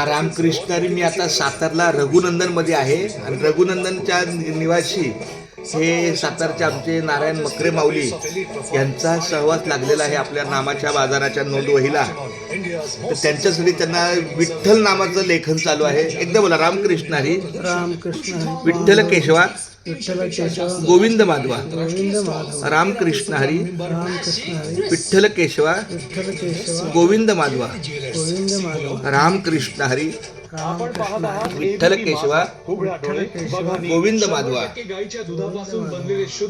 रामकृष्ण हरी. मी आता सातारला रघुनंदन मध्ये आहे आणि रघुनंदनच्या निवासी हे सातारचे आमचे नारायण मकरे माऊली यांचा सहवास लागलेला आहे आपल्या नामाच्या बाजाराच्या नोंद वहीला. तर त्यांच्यासाठी त्यांना विठ्ठल नामाचं लेखन चालू आहे. एकदा बोला, रामकृष्ण हरी. रामकृष्ण हरी. विठ्ठल केशवा विठ्ठल केशव गोविंद माधवा. गोविंद माधव. रामकृष्ण हरी. रामकृष्ण हरी. विठ्ठल केशवा विठ्ठल केशव गोविंद माधवा. गोविंद माधव. रामकृष्ण हरी. रामकृष्ण हरी. विठ्ठल केशवा विठ्ठल केशव गोविंद माधवा.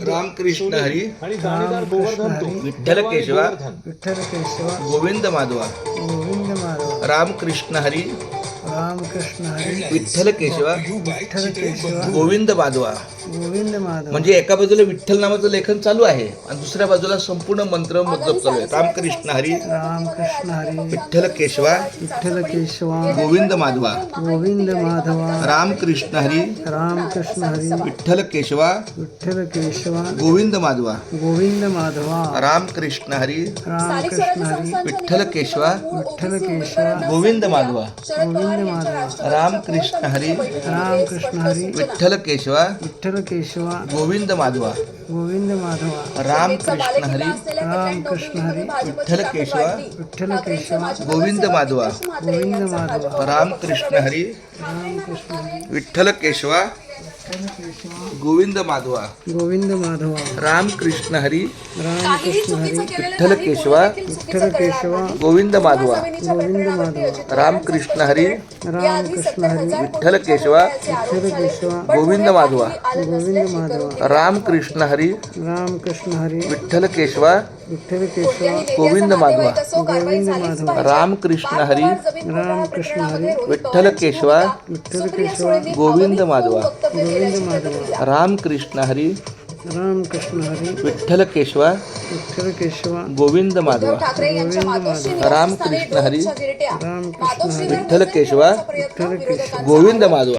रामकृष्ण हरी. रामकृष्ण हरी. विठ्ठल केशवा विठ्ठल केशव गोविंद माधवा. गोविंद माधव. रामकृष्ण हरी. रामकृष्ण हरी. विठ्ठल केशवा विठ्ठल केशव गोविंद माधवा. गोविंद माधव. म्हणजे एका बाजूला विठ्ठल नामाचं लेखन चालू आहे आणि दुसऱ्या बाजूला संपूर्ण मंत्र जप चालू आहे. रामकृष्ण हरी. रामकृष्ण हरी. विठ्ठल केशवा विठ्ठल केशव गोविंद माधवा. गोविंद माधव. रामकृष्ण हरी. रामकृष्ण हरी. विठ्ठल केशवा विठ्ठल केशव गोविंद माधवा. गोविंद माधव. रामकृष्ण हरी. रामकृष्ण हरी. विठ्ठल केशवा विठ्ठल केशव गोविंद माधवा. गोविंद माधव. रामकृष्ण हरी. रामकृष्ण हरी. विठ्ठल केशवा विठ्ठल केशव गोविंद माधवा. गोविंद माधव. रामकृष्ण हरी. रामकृष्ण हरी. विठ्ठल केशवा विठ्ठल केशव गोविंद माधवा. गोविंद माधव. रामकृष्ण हरी. रामकृष्ण हरी. विठ्ठल केशवा विठ्ठल केशव गोविंद माधवा. गोविंद माधव. रामकृष्ण हरी. रामकृष्ण हरी. विठ्ठल केशवा विठ्ठल केशव गोविंद माधवा. गोविंद माधव. रामकृष्ण हरी. रामकृष्ण हरी. विठ्ठल केशवा विठ्ठल केशव गोविंद माधवा. गोविंद माधव. रामकृष्ण हरी. रामकृष्ण हरी. विठ्ठल केशवा विठ्ठल केशव गोविंद माधवा. गोविंद माधव. रामकृष्ण हरी. रामकृष्ण हरी. विठ्ठल केशवा विठ्ठल केशव गोविंद माधवा. गोविंद माधव. रामकृष्ण हरी. रामकृष्ण हरी. विठ्ठल केशवा विठ्ठल केशव गोविंद माधवा. गोविंद माधव. रामकृष्ण हरी. रामकृष्ण हरी. विठ्ठल केशवा विठ्ठल केशव गोविंद माधवा.